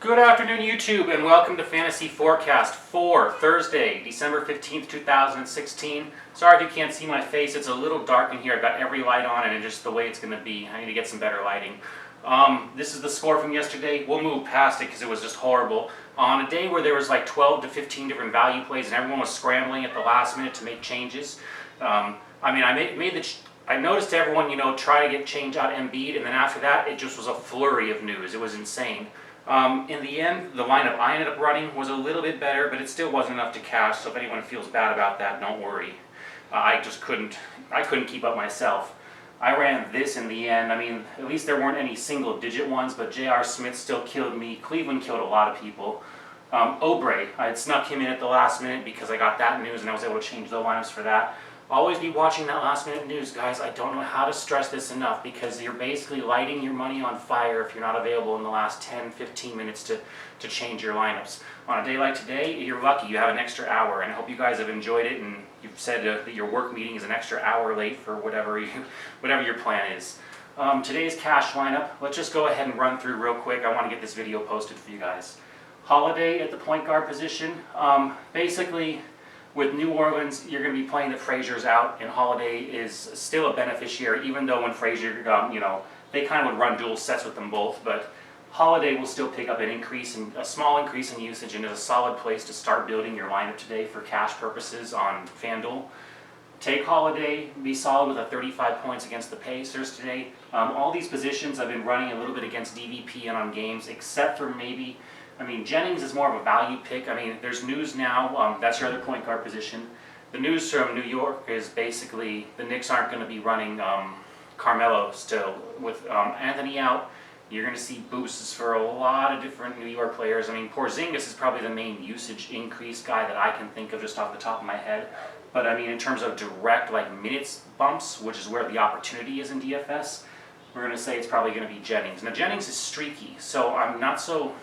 Good afternoon, YouTube, and welcome to Fantasy Forecast for Thursday, December 15th, 2016. Sorry if you can't see my face. It's a little dark in here. I've got every light on, and it's just the way it's going to be. I need to get some better lighting. This is the score from yesterday. We'll move past it because it was just horrible. On a day where there was like 12 to 15 different value plays and everyone was scrambling at the last minute to make changes. I noticed everyone, try to get change out Embiid, and then after that, it just was a flurry of news. It was insane. In the end, the lineup I ended up running was a little bit better, but it still wasn't enough to cash, so if anyone feels bad about that, don't worry. I couldn't keep up myself. I ran this in the end. At least there weren't any single-digit ones, but J.R. Smith still killed me. Cleveland killed a lot of people. Oubre, I had snuck him in at the last minute because I got that news and I was able to change the lineups for that. Always be watching that last minute news, guys. I don't know how to stress this enough because you're basically lighting your money on fire if you're not available in the last 10-15 minutes to change your lineups. On a day like today, you're lucky you have an extra hour, and I hope you guys have enjoyed it and you've said that your work meeting is an extra hour late for whatever your plan is. Today's cash lineup, let's just go ahead and run through real quick. I want to get this video posted for you guys. Holiday at the point guard position. Basically, with New Orleans, you're going to be playing that Frazier's out, and Holiday is still a beneficiary, even though when Frazier, they kind of would run dual sets with them both, but Holiday will still pick up a small increase in usage, and is a solid place to start building your lineup today for cash purposes on FanDuel. Take Holiday, be solid with a 35 points against the Pacers today. All these positions I've been running a little bit against DVP and on games, except for maybe, Jennings is more of a value pick. There's news now, that's your other point guard position. The news from New York is basically the Knicks aren't going to be running Carmelo still. With Anthony out, you're going to see boosts for a lot of different New York players. Porzingis is probably the main usage increase guy that I can think of just off the top of my head. But in terms of direct minutes bumps, which is where the opportunity is in DFS, we're going to say it's probably going to be Jennings. Now Jennings is streaky, so I'm not so...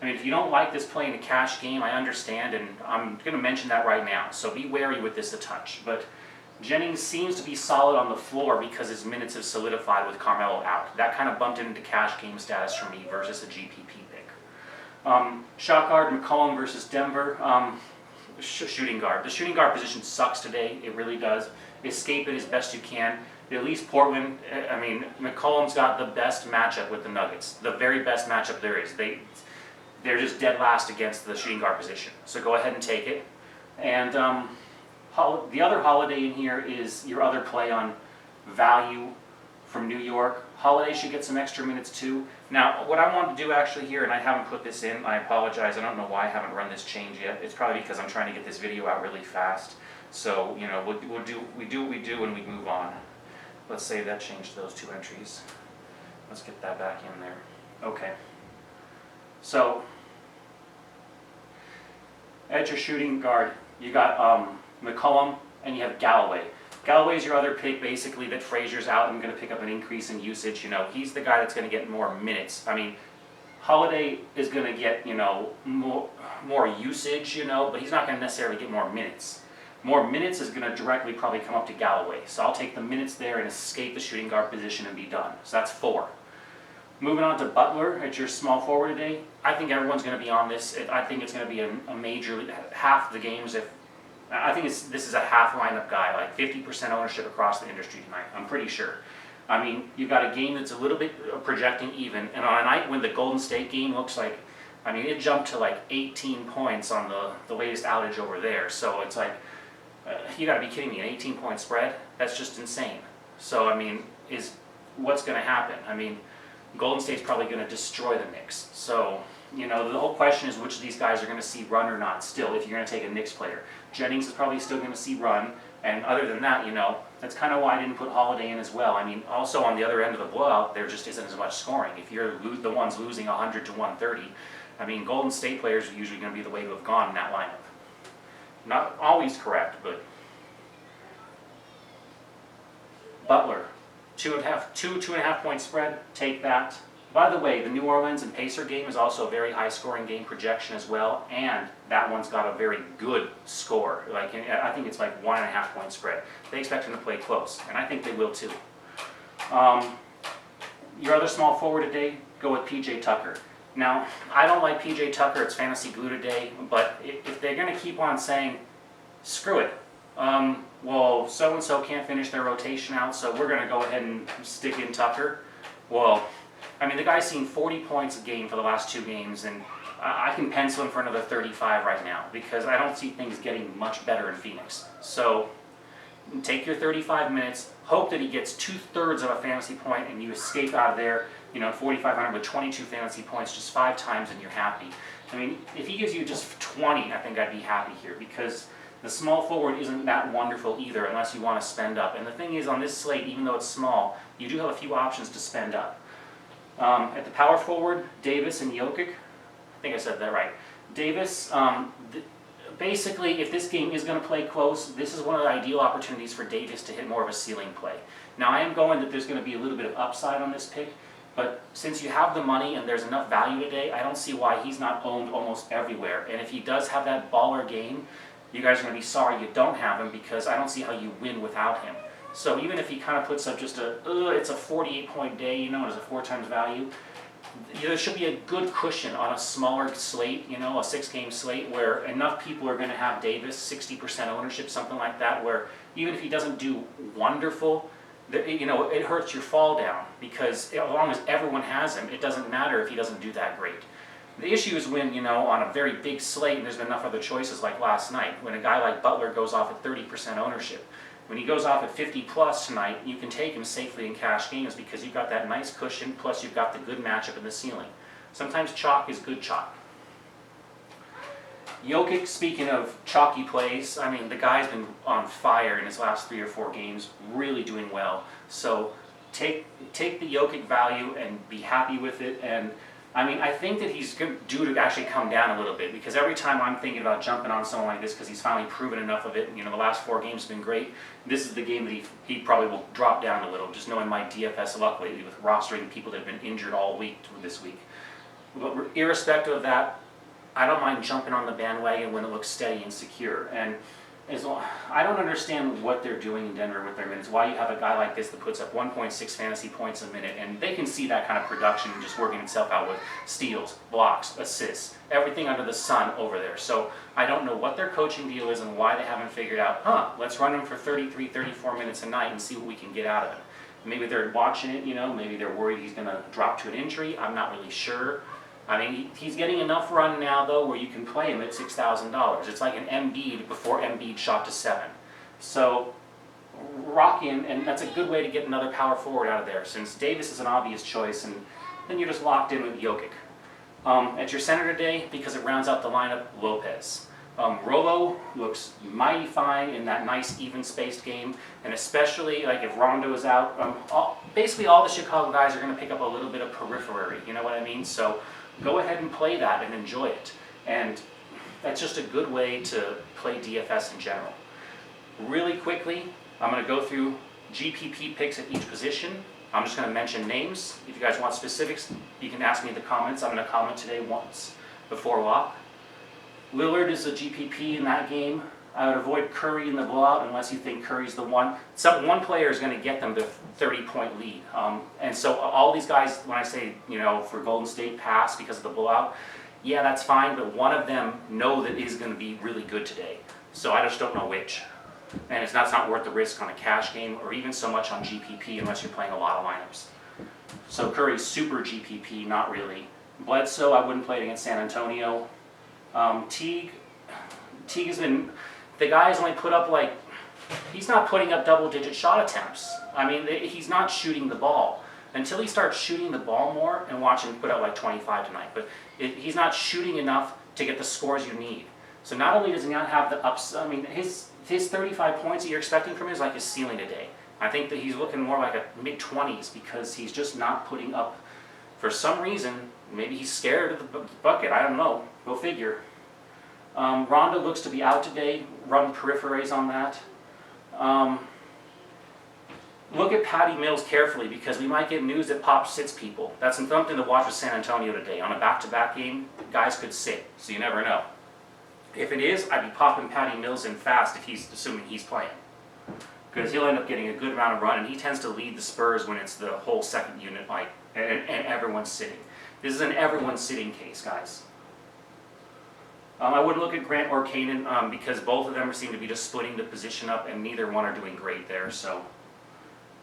if you don't like this play in a cash game, I understand, and I'm going to mention that right now, so be wary with this a touch. But Jennings seems to be solid on the floor because his minutes have solidified with Carmelo out. That kind of bumped into cash game status for me versus a GPP pick. Shot guard, McCollum versus Denver. Shooting guard. The shooting guard position sucks today, it really does. Escape it as best you can. At least Portland, McCollum's got the best matchup with the Nuggets. The very best matchup there is. They're just dead last against the shooting guard position. So go ahead and take it. And the other Holiday in here is your other play on value from New York. Holiday should get some extra minutes too. Now, what I want to do actually here, and I haven't put this in, I apologize, I don't know why I haven't run this change yet. It's probably because I'm trying to get this video out really fast. So, we do what we do and we move on. Let's save that change to those two entries. Let's get that back in there. Okay. So, at your shooting guard, you got McCollum and you have Galloway. Galloway's your other pick, basically, that Frazier's out and going to pick up an increase in usage. He's the guy that's going to get more minutes. Holiday is going to get, more usage, but he's not going to necessarily get more minutes. More minutes is going to directly probably come up to Galloway. So I'll take the minutes there and escape the shooting guard position and be done. So that's 4. Moving on to Butler at your small forward today, I think everyone's going to be on this. I think it's going to be a major, half the games. This is a half lineup guy, like 50% ownership across the industry tonight. I'm pretty sure. You've got a game that's a little bit projecting even, and on a night when the Golden State game looks like, it jumped to like 18 points on the latest outage over there. So it's like, you got to be kidding me, an 18-point spread? That's just insane. So what's going to happen? Golden State's probably going to destroy the Knicks. So, the whole question is which of these guys are going to see run or not still if you're going to take a Knicks player. Jennings is probably still going to see run, and other than that, that's kind of why I didn't put Holiday in as well. Also on the other end of the blowout, there just isn't as much scoring. If you're the ones losing 100 to 130, Golden State players are usually going to be the way to have gone in that lineup. Not always correct, but Butler. 2.5 point spread, take that. By the way, the New Orleans and Pacer game is also a very high scoring game projection as well, and that one's got a very good score. I think it's like 1.5 point spread. They expect them to play close, and I think they will too. Your other small forward today, go with PJ Tucker. Now, I don't like PJ Tucker, it's fantasy glue today, but if they're going to keep on saying, screw it, well, so-and-so can't finish their rotation out, so we're going to go ahead and stick in Tucker. Well, I mean, the guy's seen 40 points a game for the last 2 games, and I can pencil him for another 35 right now, because I don't see things getting much better in Phoenix. So, take your 35 minutes, hope that he gets 2/3 of a fantasy point, and you escape out of there, you know, 4,500 with 22 fantasy points just 5 times, and you're happy. I mean, if he gives you just 20, I think I'd be happy here, because the small forward isn't that wonderful either unless you want to spend up. And the thing is, on this slate, even though it's small, you do have a few options to spend up. At the power forward, Davis and Jokic. I think I said that right. Davis, basically, if this game is going to play close, this is one of the ideal opportunities for Davis to hit more of a ceiling play. Now, I am going that there's going to be a little bit of upside on this pick, but since you have the money and there's enough value today, I don't see why he's not owned almost everywhere. And if he does have that baller game, you guys are going to be sorry you don't have him, because I don't see how you win without him. So even if he kind of puts up just it's a 48-point day, you know, and it's a 4 times value, there should be a good cushion on a smaller slate, you know, a 6-game slate where enough people are going to have Davis, 60% ownership, something like that, where even if he doesn't do wonderful, you know, it hurts your fall down, because as long as everyone has him, it doesn't matter if he doesn't do that great. The issue is when, you know, on a very big slate and there's been enough other choices like last night, when a guy like Butler goes off at 30% ownership. When he goes off at 50 plus tonight, you can take him safely in cash games because you've got that nice cushion, plus you've got the good matchup in the ceiling. Sometimes chalk is good chalk. Jokic, speaking of chalky plays, I mean, the guy's been on fire in his last 3 or 4 games, really doing well. So take the Jokic value and be happy with it. And I mean, I think that he's due to actually come down a little bit, because every time I'm thinking about jumping on someone like this, because he's finally proven enough of it, you know, the last 4 games have been great, this is the game that he probably will drop down a little, just knowing my DFS luck lately with rostering people that have been injured all week this week. But irrespective of that, I don't mind jumping on the bandwagon when it looks steady and secure. And I don't understand what they're doing in Denver with their minutes, why you have a guy like this that puts up 1.6 fantasy points a minute, and they can see that kind of production just working itself out with steals, blocks, assists, everything under the sun over there. So I don't know what their coaching deal is and why they haven't figured out, let's run him for 33, 34 minutes a night and see what we can get out of him. Maybe they're watching it, you know, maybe they're worried he's going to drop to an injury, I'm not really sure. I mean, he's getting enough run now, though, where you can play him at $6,000. It's like an Embiid before Embiid shot to 7. So, rock in, and that's a good way to get another power forward out of there, since Davis is an obvious choice, and then you're just locked in with Jokic. At your center today, because it rounds out the lineup, Lopez. Rolo looks mighty fine in that nice, even-spaced game, and especially like if Rondo is out, basically all the Chicago guys are going to pick up a little bit of periphery, you know what I mean? So go ahead and play that and enjoy it. And that's just a good way to play DFS in general. Really quickly, I'm going to go through GPP picks at each position. I'm just going to mention names. If you guys want specifics, you can ask me in the comments. I'm going to comment today once before lock. Lillard is a GPP in that game. I would avoid Curry in the blowout unless you think Curry's the one. One player is going to get them the 30-point lead. And so all these guys, when I say, you know, for Golden State pass because of the blowout, yeah, that's fine, but one of them know that is going to be really good today. So I just don't know which. And it's not worth the risk on a cash game or even so much on GPP unless you're playing a lot of lineups. So Curry's super GPP, not really. Bledsoe, I wouldn't play it against San Antonio. Teague has been, the guy's only put up he's not putting up double-digit shot attempts. I mean, he's not shooting the ball. Until he starts shooting the ball more, and watch him put up 25 tonight, but he's not shooting enough to get the scores you need. So not only does he not have the ups, I mean, his 35 points that you're expecting from him is like his ceiling today. I think that he's looking more like a mid-20s because he's just not putting up, for some reason, maybe he's scared of the bucket, I don't know, go figure. Rondo looks to be out today, run peripheries on that. Look at Patty Mills carefully because we might get news that Pop sits people. That's something to watch with San Antonio today. On a back-to-back game, guys could sit, so you never know. If it is, I'd be popping Patty Mills in fast if he's assuming he's playing. Because he'll end up getting a good amount of run, and he tends to lead the Spurs when it's the whole second unit, and everyone's sitting. This is an everyone sitting case, guys. I wouldn't look at Grant or Kanan because both of them seem to be just splitting the position up, and neither one are doing great there. So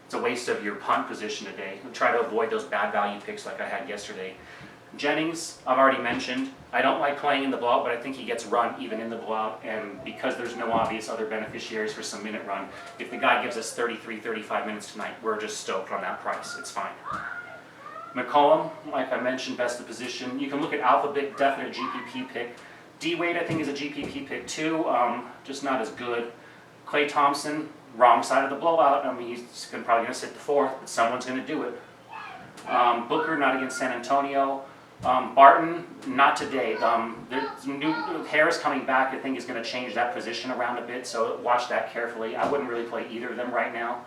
it's a waste of your punt position today. Try to avoid those bad value picks like I had yesterday. Jennings, I've already mentioned. I don't like playing in the blowout, but I think he gets run even in the blowout, and because there's no obvious other beneficiaries for some minute run, if the guy gives us 33, 35 minutes tonight, we're just stoked on that price. It's fine. McCollum, like I mentioned, best of position. You can look at Alphabet, definite GPP pick. D-Wade, I think, is a GPP pick too, just not as good. Klay Thompson, wrong side of the blowout. I mean, he's probably going to sit the fourth, but someone's going to do it. Booker, not against San Antonio. Barton, not today. There's new Harris coming back. I think is going to change that position around a bit, so watch that carefully. I wouldn't really play either of them right now.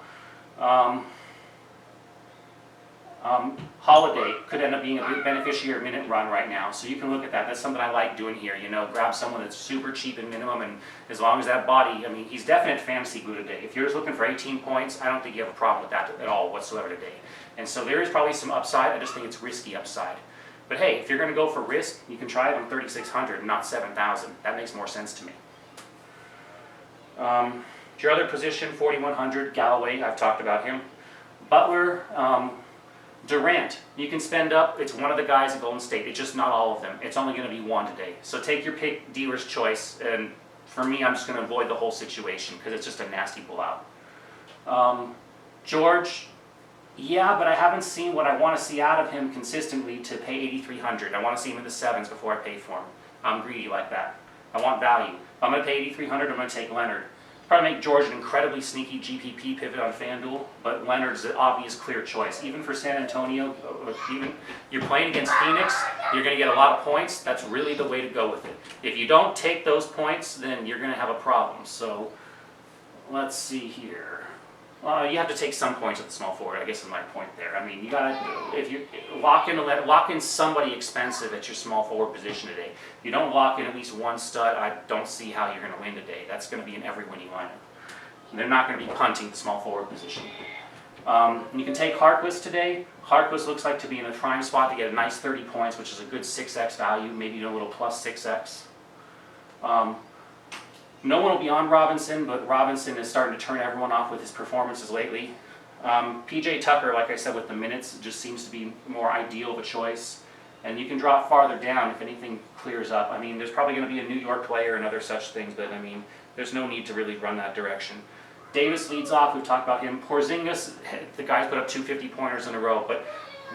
Holiday could end up being a big beneficiary minute run right now, so you can look at that. That's something I like doing here. You know, grab someone that's super cheap in minimum, and as long as that body, I mean, he's definite fantasy glue today. If you're just looking for 18 points, I don't think you have a problem with that at all whatsoever today. And so there is probably some upside. I just think it's risky upside. But hey, if you're going to go for risk, you can try it on 3,600, not 7,000. That makes more sense to me. Your other position, 4,100, Galloway. I've talked about him. Butler. Durant, you can spend up. It's one of the guys at Golden State. It's just not all of them. It's only going to be one today. So take your pick, dealer's choice. And for me, I'm just going to avoid the whole situation because it's just a nasty blowout. George, yeah, but I haven't seen what I want to see out of him consistently to pay 8,300. I want to see him in the sevens before I pay for him. I'm greedy like that. I want value. If I'm going to pay 8,300, I'm going to take Leonard. Probably make George an incredibly sneaky GPP pivot on FanDuel, but Leonard's an obvious clear choice. Even for San Antonio, even you're playing against Phoenix, you're going to get a lot of points. That's really the way to go with it. If you don't take those points, then you're going to have a problem. So let's see here. You have to take some points at the small forward, I guess is my point there. I mean, you got to, if you lock in somebody expensive at your small forward position today. If you don't lock in at least one stud, I don't see how you're going to win today. That's going to be an every winning lineup. They're not going to be punting the small forward position. You can take Harkless today. Harkless looks like to be in a prime spot to get a nice 30 points, which is a good 6x value, maybe a little plus 6x. No one will be on Robinson, but Robinson is starting to turn everyone off with his performances lately. PJ Tucker, like I said, with the minutes, just seems to be more ideal of a choice. And you can drop farther down if anything clears up. I mean, there's probably going to be a New York player and other such things, but I mean, there's no need to really run that direction. Davis leads off. We've talked about him. Porzingis, the guy's put up 2 50-pointers in a row, but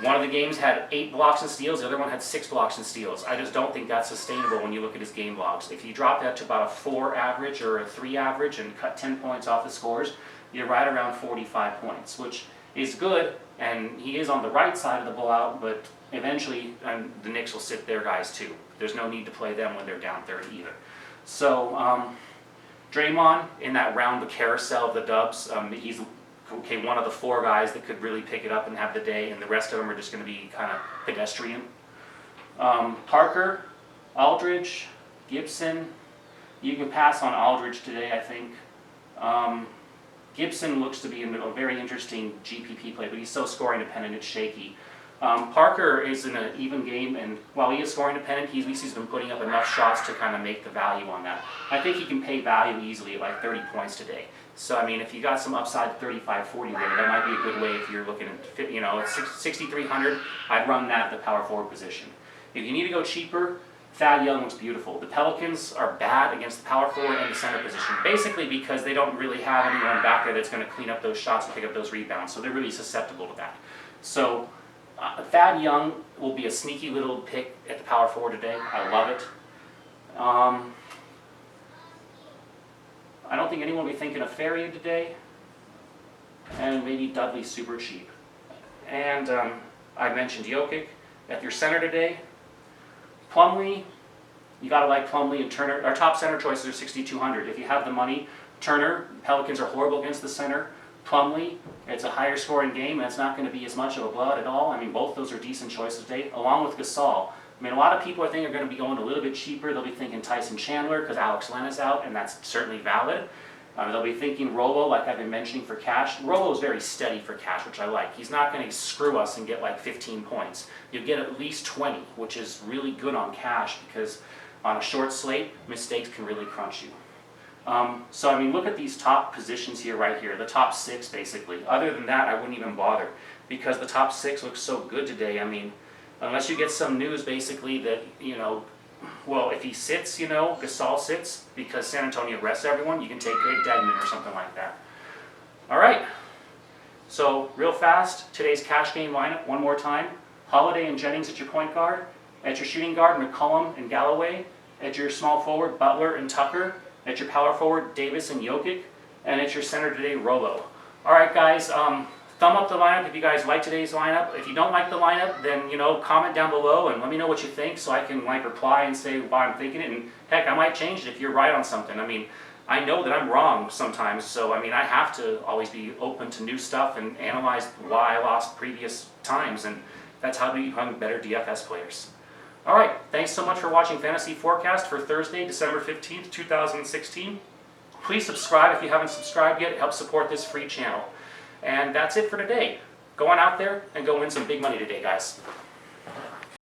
one of the games had 8 blocks and steals, the other one had 6 blocks and steals. I just don't think that's sustainable when you look at his game logs. If you drop that to about a 4 average or a 3 average and cut 10 points off the scores, you're right around 45 points, which is good, and he is on the right side of the blowout, but eventually the Knicks will sit their guys too. There's no need to play them when they're down 30 either. So Draymond, in that round, the carousel of the Dubs, he's one of the 4 guys that could really pick it up and have the day, and the rest of them are just going to be kind of pedestrian. Parker, Aldridge, Gibson. You can pass on Aldridge today, I think. Gibson looks to be a very interesting GPP play, but he's so scoring dependent, it's shaky. Parker is in an even game, and while he is scoring dependent, at least he's been putting up enough shots to kind of make the value on that. I think he can pay value easily at like 30 points today. So, I mean, if you got some upside 35, 40 there, that might be a good way if you're looking at, you know, at 6,300, I'd run that at the power forward position. If you need to go cheaper, Thad Young looks beautiful. The Pelicans are bad against the power forward and the center position, basically because they don't really have anyone back there that's going to clean up those shots and pick up those rebounds, so they're really susceptible to that. So, Thad Young will be a sneaky little pick at the power forward today. I love it. I don't think anyone will be thinking of Ferrier today. And maybe Dudley's super cheap. And I mentioned Jokic at your center today. Plumlee, you got to like Plumlee and Turner. Our top center choices are 6,200. If you have the money, Turner, Pelicans are horrible against the center. Plumlee, it's a higher scoring game, and it's not going to be as much of a blowout at all. I mean, both those are decent choices today, along with Gasol. I mean, a lot of people I think are going to be going a little bit cheaper. They'll be thinking Tyson Chandler because Alex Len is out, and that's certainly valid. They'll be thinking Rolo, like I've been mentioning for cash. Rolo is very steady for cash, which I like. He's not going to screw us and get like 15 points. You get at least 20, which is really good on cash because on a short slate, mistakes can really crunch you. So I mean, look at these top positions here, right here, the top 6 basically. Other than that, I wouldn't even bother because the top 6 looks so good today. I mean, unless you get some news basically that, you know, well, if he sits, you know, Gasol sits because San Antonio rests everyone, you can take Greg Degnan or something like that. All right. So real fast, today's cash game lineup one more time. Holiday and Jennings at your point guard. At your shooting guard, McCollum and Galloway. At your small forward, Butler and Tucker. At your power forward, Davis and Jokic. And at your center today, Rolo. All right, guys. Thumb up the lineup if you guys like today's lineup. If you don't like the lineup, then, you know, comment down below and let me know what you think so I can like reply and say why I'm thinking it. And heck, I might change it if you're right on something. I mean, I know that I'm wrong sometimes, so I mean, I have to always be open to new stuff and analyze why I lost previous times, and that's how we become better DFS players. All right, thanks so much for watching Fantasy Forecast for Thursday, December 15th, 2016. Please subscribe if you haven't subscribed yet. It helps support this free channel. And that's it for today. Go on out there and go win some big money today, guys.